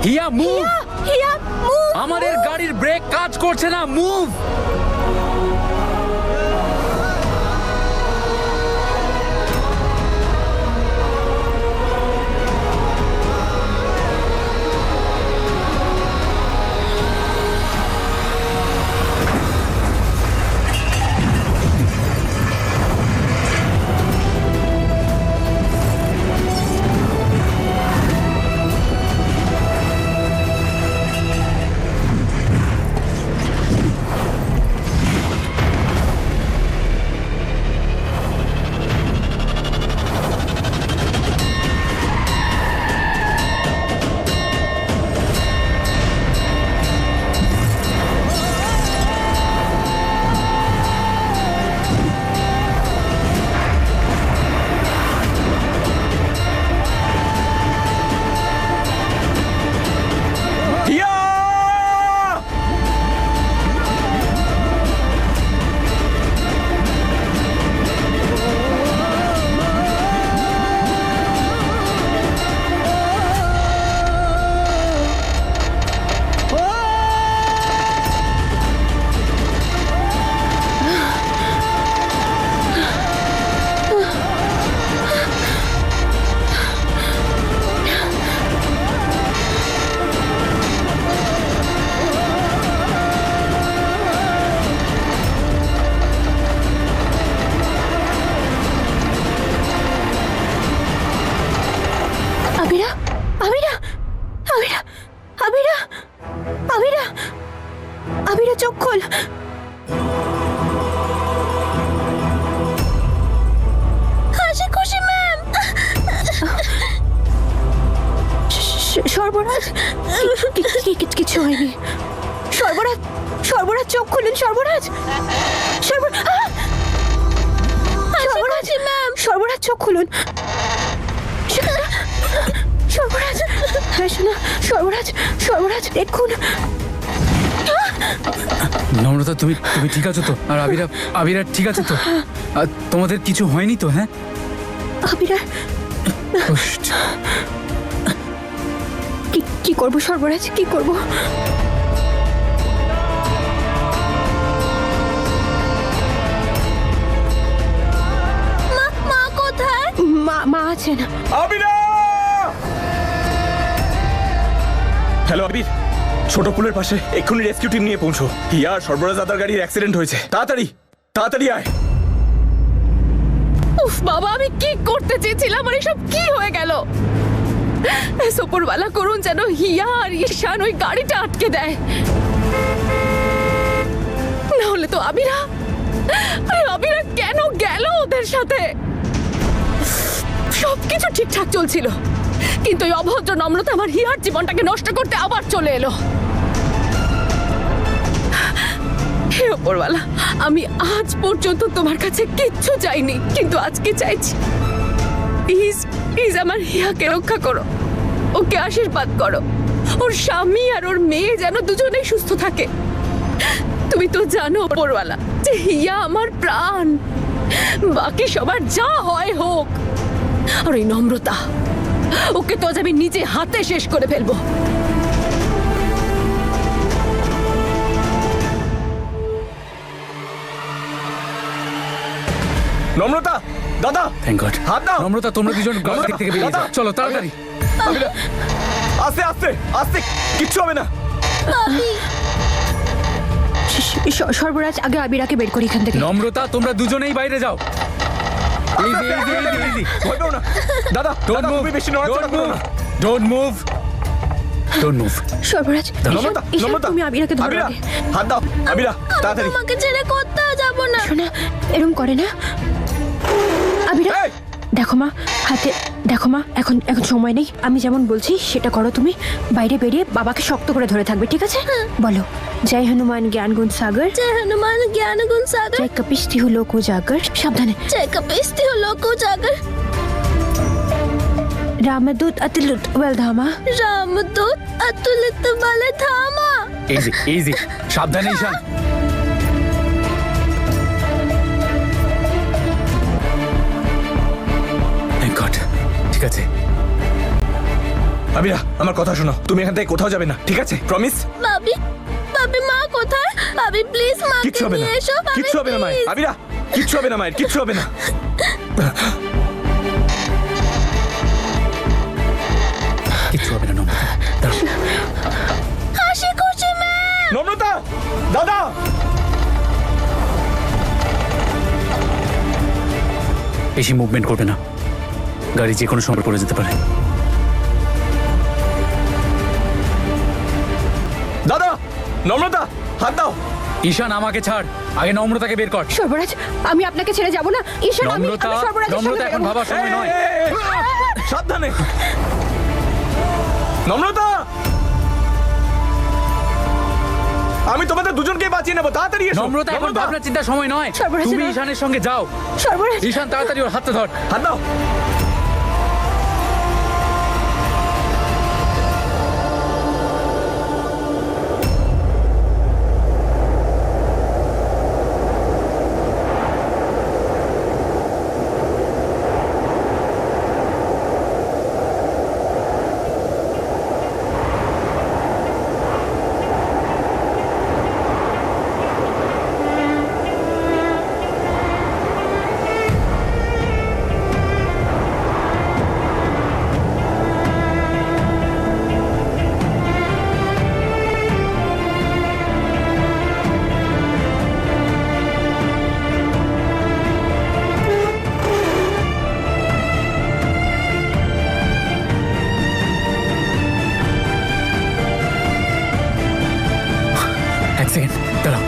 হিয়া move, হিয়া move. আমাদের গাড়ির break কাজ করছে না, মুভ। আবিরা, আবিরা, আবিরা, আবিরা, আবিরা, আবিরা, চোখ খোল। হাসি খুশি ম্যাম। সর্বরাজ, কিছু হয়নি। সর্বরাজ, সর্বরাজ, চোখ খুলুন। সর্বরাজ, সর্বরাজ ম্যাম, সর্বরাজ, চোখ খুলুন। সর্বরাজ, হ্যাঁ শোনা, সর্বরাজ, সর্বরাজ, দেখুন। নম্রতা, তুমি ঠিক আছো তো? আর আবিরা ঠিক আছে তো? আর তোমাদের কিছু হয়নি তো? হ্যাঁ, আবিরা, কি করব সর্বরাজ, কি করব? মা কোথায়? মা আছেন। আবিরা! হ্যালো আবির, ছোট পুলের পাশে এক্ষুনি রেস্কিউ টিম নিয়ে পৌঁছো। হিয়ার সর্বরাজ দাদার গাড়ির অ্যাক্সিডেন্ট হয়েছে, তাড়াতাড়ি তাড়াতাড়ি আয়। উফ বাবা, আমি কি করতে চেয়েছিলাম আর এসব কি হয়ে গেল? সুপারওয়ালা করুন যেন হিয়া আর ঈশান ওই গাড়িটা আটকে দেয়, না হলে তো আবিরা কেন গেল ওদের সাথে? সবকিছু ঠিকঠাক চলছিল, কিন্তু ওই অভদ্র নম্রতা আমার হিয়ার জীবনটাকে নষ্ট করতে আবার চলে এলো। হে উপরওয়ালা, আমি আজ পর্যন্ত তোমার কাছে কিচ্ছু চাইনি, কিন্তু আজকে চাইছি। প্লিজ আমার হিয়াকে রক্ষা করো, ওকে আশীর্বাদ করো। ওর স্বামী আর ওর মেয়ে যেন দুজনেই সুস্থ থাকে। তুমি তো জানো উপরওয়ালা যে হিয়া আমার প্রাণ, বাকি সবার যা হয় হোক। আর এই নম্রতা, ওকে তো আজ আমি নিজে হাতে শেষ করে ফেলবো। নম্রতা, দাদা, থ্যাংক গড। হাত দাও। নম্রতা, তোমরা দুজন গাড়ি থেকে বেরিয়ে যাও, চলো তাড়াতাড়ি। আবিরা, আস্তে আস্তে আস্তে, কিচ্ছু হবে না। সর্বরাজ, আগে আবিরাকে বের করি এখান থেকে। নম্রতা, তোমরা দুজনেই বাইরে যাও। ইজি ইজি ইজি ইজি, ভয় পেও না দাদা, ডোন্ট মুভ, তুমি বেশি নড়াচড়া করো না। Don't move, don't move. Sarbaraj, Namrata, Namrata, তুমি আবিরাকে ধরো আবিরা, আগে। হাত দাও। আবিরা, তাড়াতাড়ি। আমাকে ছেড়ে কোথাও যাব না। শোনা, এরকম করে না আবিরা। এই! দেখো মা, হাতে দেখো মা, এখন সময় নেই। আমি যেমন বলছি সেটা করো তুমি। বাইরে বেরিয়ে বাবাকে শক্ত করে ধরে থাকবে, ঠিক আছে? বলো, জয় হনুমান জ্ঞান গুণ সাগর, জয় হনুমান জ্ঞান গুণ সাগর, জয় কপিস্তি হো লোক উজাগর। সাবধানে, জয় কপিস্তি হো লোক উজাগর। রামদূত অতুলিত বল ধামা, রামদূত অতুলিত বল ধামা। ইজি ইজি, সাবধানে ঈশান। থ্যাংক গড, ঠিক আছে। আবিরা আমার কথা শোনো, তুমি এখান থেকে কোথাও যাবে না, ঠিক আছে? প্রমিস? ভাবি ভাবি মা কোথায়? ভাবি প্লিজ মা কিচ্ছু হবে না, নিয়ে এসো ভাবি, কিচ্ছু হবে না মায়ের। please। আবিরা কিচ্ছু হবে না মায়ের, কিচ্ছু হবে না। কিচ্ছু হবে না নম্রতা, দাঁড়াও। হাসি খুশি মা। নম্রতা, দাদা, বেশি মুভমেন্ট করবে না, গাড়ি যে কোনো সময় পড়ে যেতে পারে। দাদা, নম্রতা, হাত দাও। ঈশান আমাকে ছাড়, আগে নম্রতাকে বের কর। সর্বরাজ আমি আপনাকে ছেড়ে যাব না। ঈশান আমি নম্রতা, সর্বরাজের নম্রতা সঙ্গে এখন বেরোবো। ভাবার সময় নয়। সাবধানে। নম্রতা, আমি তোমাদের দুজনকে বাঁচিয়ে নেবো, তাড়াতাড়ি এসো। নম্রতা এখন ভাবনা চিন্তার সময় নয়, সর্বরাজের তুমি না। ঈশানের সঙ্গে যাও। সর্বরাজ ঈশান তাড়াতাড়ি ওর হাতটা ধর। হাত দাও। এক সেকেন্ড দাঁড়াও।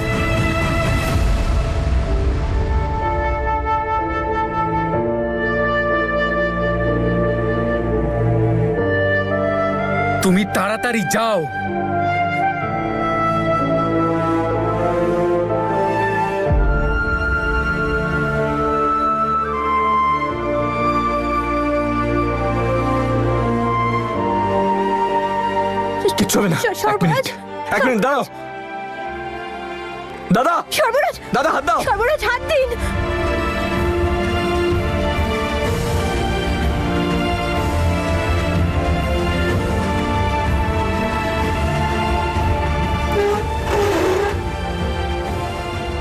তুমি তাড়াতাড়ি যাও। কিচ্ছু হবে না। সর্বরাজ, এক মিনিট দাঁড়াও। দাদা, সর্বরাজ, দাদা হাত দাও। সর্বরাজ হাত দিন।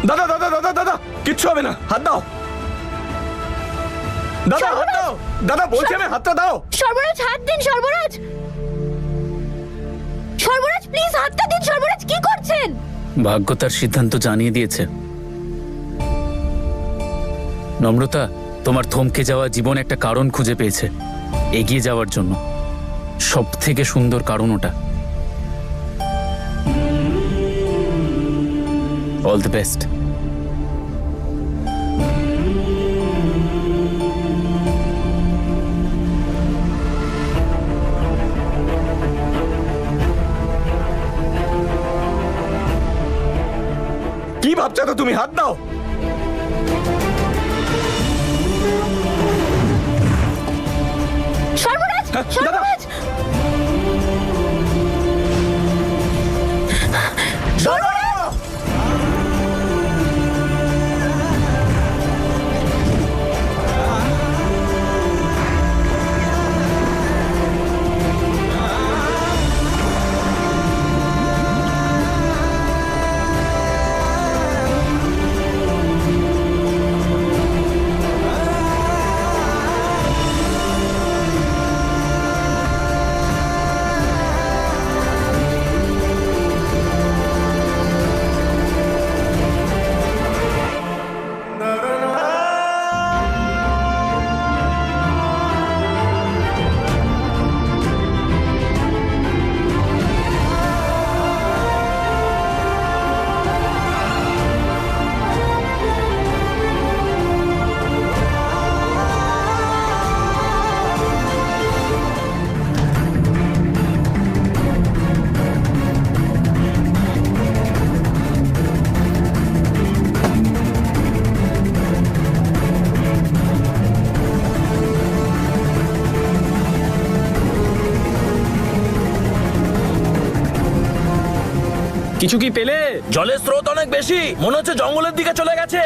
দাদা দাদা দাদা দাদা, কিচ্ছু হবে না, হাত দাও। দাদা হাত দাও। দাদা বলছি আমি, হাতটা দাও। সর্বরাজ হাত দিন। সর্বরাজ, সর্বরাজ প্লিজ হাতটা দিন। সর্বরাজ কি করছেন? ভাগ্য তার সিদ্ধান্ত জানিয়ে দিয়েছে। নম্রতা, তোমার থমকে যাওয়া জীবন একটা কারণ খুঁজে পেয়েছে এগিয়ে যাওয়ার জন্য। সব থেকে সুন্দর কারণ ওটা। All the best. কি ভাবছো তো তুমি? হাত দাও। সর্বরাজ, দাদা। সর্বরাজ, সর্বরাজ। কিছু কি পেলে? জলের স্রোত অনেক বেশি, মনে হচ্ছে জঙ্গলের দিকে চলে গেছে।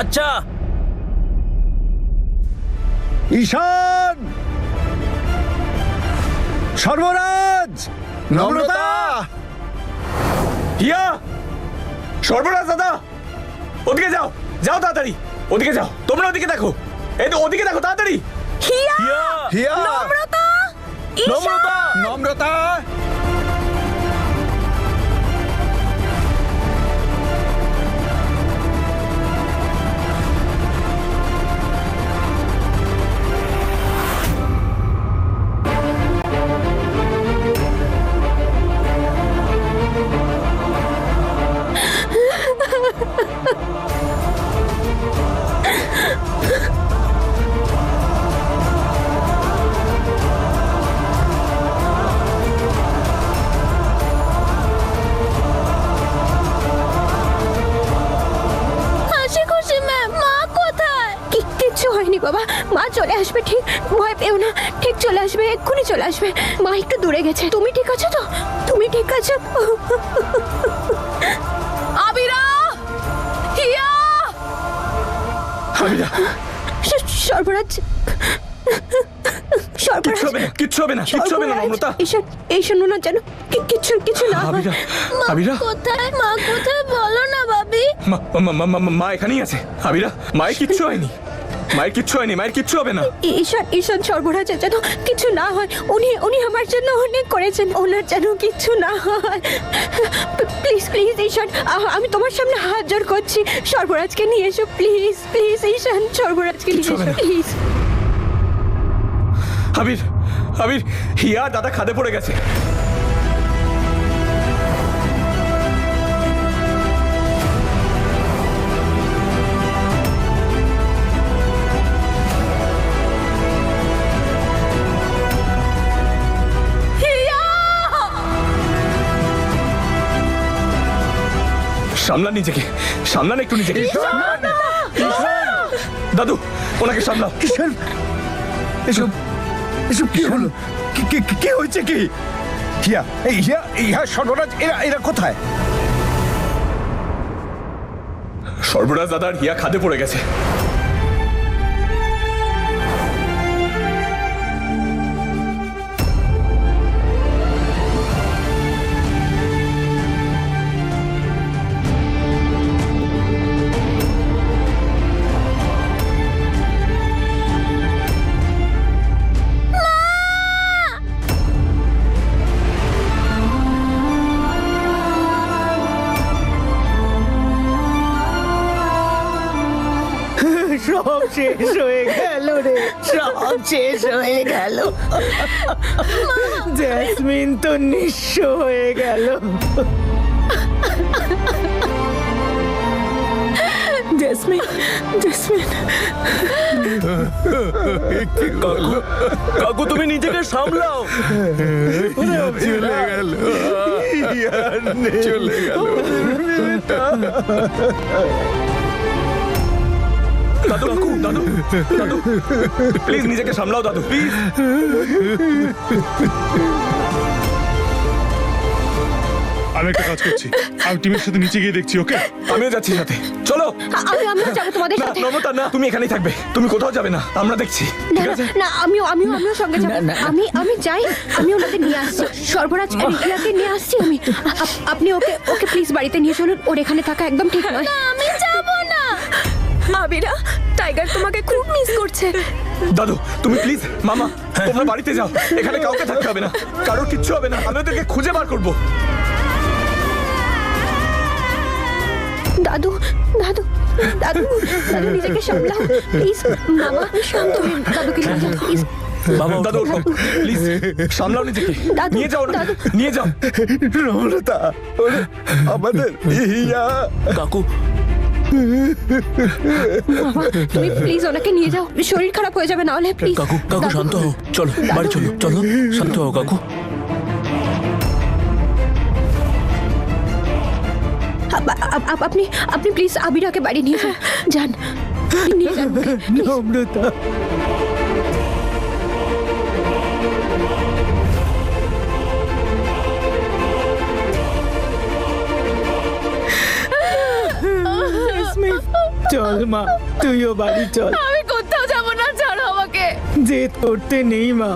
আচ্ছা, ঈশান, সর্বরাজ, নম্রতা, হিয়া, সর্বরাজ দাদা, ওদিকে যাও, যাও তাড়াতাড়ি, ওদিকে যাও, তোমরা ওদিকে দেখো, এই তো ওদিকে দেখো তাড়াতাড়ি। হিয়া, হিয়া, নম্রতা, নম্রতা, নম্রতা। হাসি খুশি ম্যাম, মা কোথায়? কিচ্ছু হয়নি বাবা, মা চলে আসবে, ঠিক ভয় পেও না, ঠিক চলে আসবে, এক্ষুনি চলে আসবে। মা একটু দূরে গেছে। তুমি ঠিক আছো তো? তুমি ঠিক আছো? আবিরা, হিয়া, আবিরা, সর্বরাজ, কিচ্ছু হবে না, কিচ্ছু হবে না, কিচ্ছু হবে না নম্রতা। ঈশান, এই শোনো না যেন কিছু না হয়। আবিরা, আবিরা, কোথায়? মা কোথায় বলো না বাবি। মা এখানেই আছে। আবিরা, মায়ের কিচ্ছু হয়নি, মায়ের কিচ্ছু হয়নি, মায়ের কিচ্ছু হবে না। ঈশান সর্বরাজের যেন কিছু না হয়। উনি আমার জন্য অনেক করেছেন, ওনার যেন কিছু না হয়। প্লিজ ঈশান, আমি তোমার সামনে হাত জোড় করছি, সর্বরাজকে নিয়ে এসো প্লিজ ঈশান, সর্বরাজকে নিয়ে কিচ্ছু হবে এসো না। প্লিজ। আবির, আবির, হিয়া দাদা খাদে পড়ে গেছে। সামলান নিজেকে, সামলান একটু নিজেকে। দাদু, ওনাকে সামলাও। কিষাণ, এসব এসব কি হলো? কি হয়েছে কি? হিয়া, এই হিয়া, হিয়া, সর্বরাজ, এরা কোথায়? সর্বরাজ দাদার হিয়া খাদে পড়ে গেছে। সব শেষ হয়ে গেল রে, সব শেষ হয়ে গেল। জেসমিন তো নিঃস্ব হয়ে গেল। জেসমিন, কাকু তুমি নিজেকে সামলাও। চলে গেল, চলে গেল। দাদু, দাদু, দাদু, প্লিজ নিজেকে সামলাও দাদু, প্লিজ। আমি একটা কাজ করছি, আমি টিমের সাথে নিচে গিয়ে দেখছি। ওকে, আমিও যাচ্ছি সাথে, চলো। আমি যাবো তোমাদের না সাথে। নম্রতা না, তুমি এখানেই থাকবে, তুমি কোথাও যাবে না, আমরা দেখছি, ঠিক আছে? না, আমিও সঙ্গে যাবো। আমি যাই, আমি ওনাকে নিয়ে আসছি, সর্বরাজ রিয়াকে নিয়ে আসছি আমি। আপনি ওকে প্লিজ বাড়িতে নিয়ে চলুন, ওর এখানে থাকা একদম ঠিক নয়। আমি যাব না। আবিরা, টাইগার তোমাকে খুব মিস করছে। দাদু, তুমি প্লিজ, মামা, তোমরা বাড়িতে যাও, এখানে কাউকে থাকতে হবে না, কারোর কিচ্ছু হবে না, আমি ওদেরকে খুঁজে বার করবো। দাদু নিজেকে সামলাও প্লিজ। মামা, তুমি দাদুকে নিয়ে যাও প্লিজ। বাবা, দাদু, প্লিজ সামলাও নিজেকে, দাদু, নিয়ে যাও না, দাদু। নিয়ে যাও। নম্রতা, আমাদের হিয়া। কাকু, মামা, তুমি প্লিজ ওনাকে নিয়ে যাও, শরীর খারাপ হয়ে যাবে না হলে প্লিজ। কাকু, শান্ত হও, চলো বাড়ি চলো, শান্ত হও কাকু। আপনি প্লিজ আবিরাকে বাড়ি নিয়ে যান, নিয়ে যান ওকে, please। নম্রতা, চল মা, তুইও বাড়ি চল। আমি কোথাও যাব না, ছাড়ো আমাকে। জেদ করতে নেই মা,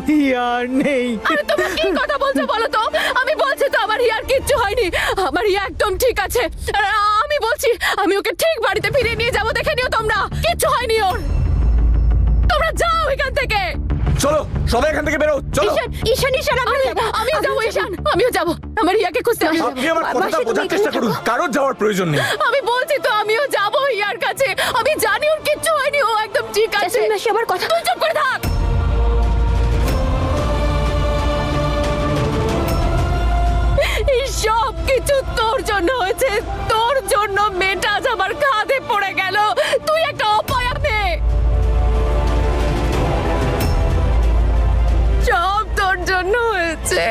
আর নেই। আরে তোমরা কি কথা বলছো বলো তো? আমি বলছি তো আমার হিয়ার কিচ্ছু হয়নি, আমার হিয়া একদম ঠিক আছে। আর আমি বলছি আমি ওকে ঠিক বাড়িতে ফিরিয়ে নিয়ে যাবো, দেখে নিও তোমরা, কিচ্ছু হয়নি ওর। তোমরা যাও এখান থেকে। চলো সবাই এখান থেকে বেরো, চলো। ঈশান আমিও যাবো, ঈশান আমিও যাবো, আমার হিয়াকে খুঁজতে হবে। আপনি আমার কথাটা বোঝার চেষ্টা করুন, কারোর যাওয়ার প্রয়োজন নেই। আমি বলছি তো আমিও যাবো হিয়ার কাছে, আমি জানি ওর কিচ্ছু হয়নি, ও একদম ঠিক আছে। আমার কথা তুই চুপ করে থাক। এই সব কিছু তোর জন্য হয়েছে, তোর জন্য মেয়েটা আজ আমার কাঁধে পড়ে গেল। তুই একটা অপয়া মেয়ে, সব তোর জন্য হয়েছে।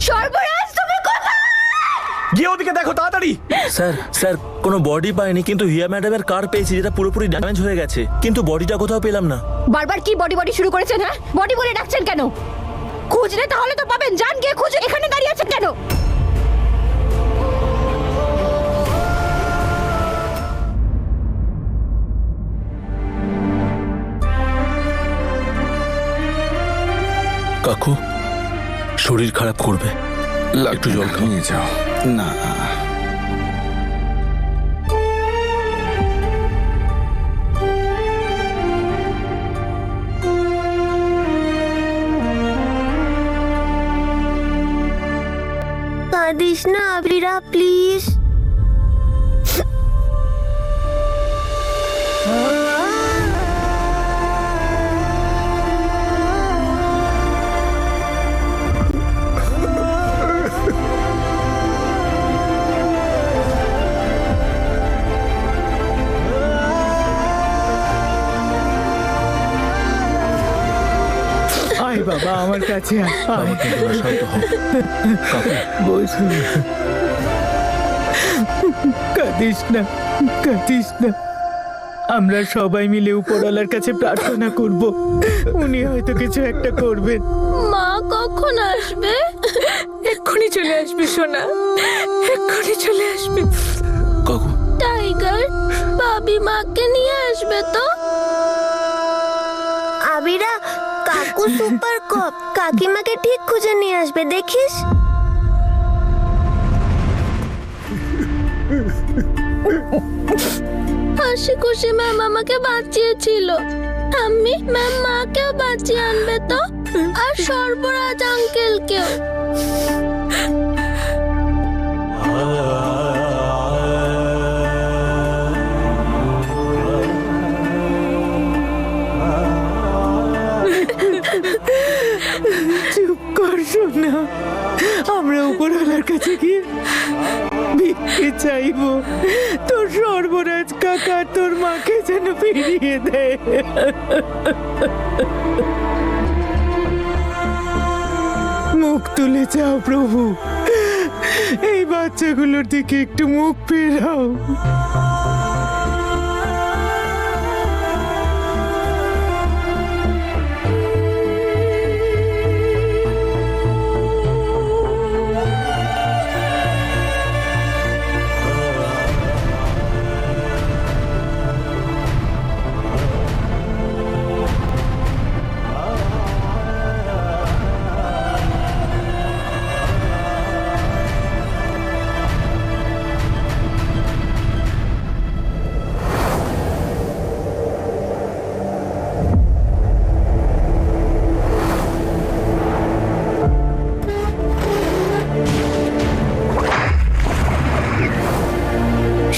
সর্বনাশ, তুমি কোথায়? গিয়ে ওদিকে দেখো তাড়াতাড়ি। স্যার কোনো বডি পাইনি, কিন্তু হিয়া ম্যাডামের কার পেয়েছি যেটা পুরোপুরি ড্যামেজ হয়ে গেছে, কিন্তু বডিটা কোথাও পেলাম না। বারবার কি বডি বডি শুরু করেছেন? হ্যাঁ, বডি বলে ডাকছেন কেন? খুঁজলে তাহলে তো পাবেন, যান গিয়ে খুঁজে। এখানে দাঁড়িয়ে আছেন কেন? কাকু শরীর খারাপ করবে, একটু জল খাও। নিয়ে যাও না। কাঁদিস না আবিরা, প্লিজ। আয় বাবা আমার কাছে আয়। বস। কাঁদিস না, কাঁদিস না। আমরা সবাই মিলে উপরওয়ালার কাছে প্রার্থনা করব, উনি হয়তো কিছু একটা করবেন। মা কখন আসবে? এক্ষুনি চলে আসবে সোনা, এক্ষুনি চলে আসবে। কাকু টাইগার, ভাবি মাকে নিয়ে আসবে তো? আবিরা, কাকু সুপার কপ, কাকিমাকে ঠিক খুঁজে নিয়ে আসবে, দেখিস। হাসি খুশি ম্যাম আমাকে বাঁচিয়েছিল, আমি ম্যাম মাকেও বাঁচিয়ে আনবে তো, আর সর্বরাজ আঙ্কেলকেও। চুপ কর সোনা, আমরা উপরওয়ালার কাছে গিয়ে ভিক্ষে চাইবো, তোর সর্বরাজ কাকা তোর মাকে যেন ফিরিয়ে দেয়। মুখ তুলে চাও প্রভু, এই বাচ্চাগুলোর দিকে একটু মুখ ফেরাও।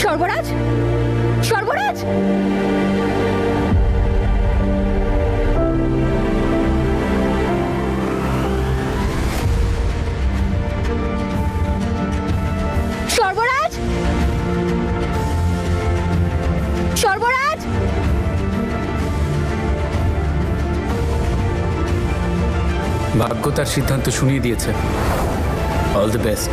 সর্বরাজ, সর্বরাজ, সর্বরাজ, সর্বরাজ। ভাগ্য তার সিদ্ধান্ত শুনিয়ে দিয়েছে। All the best.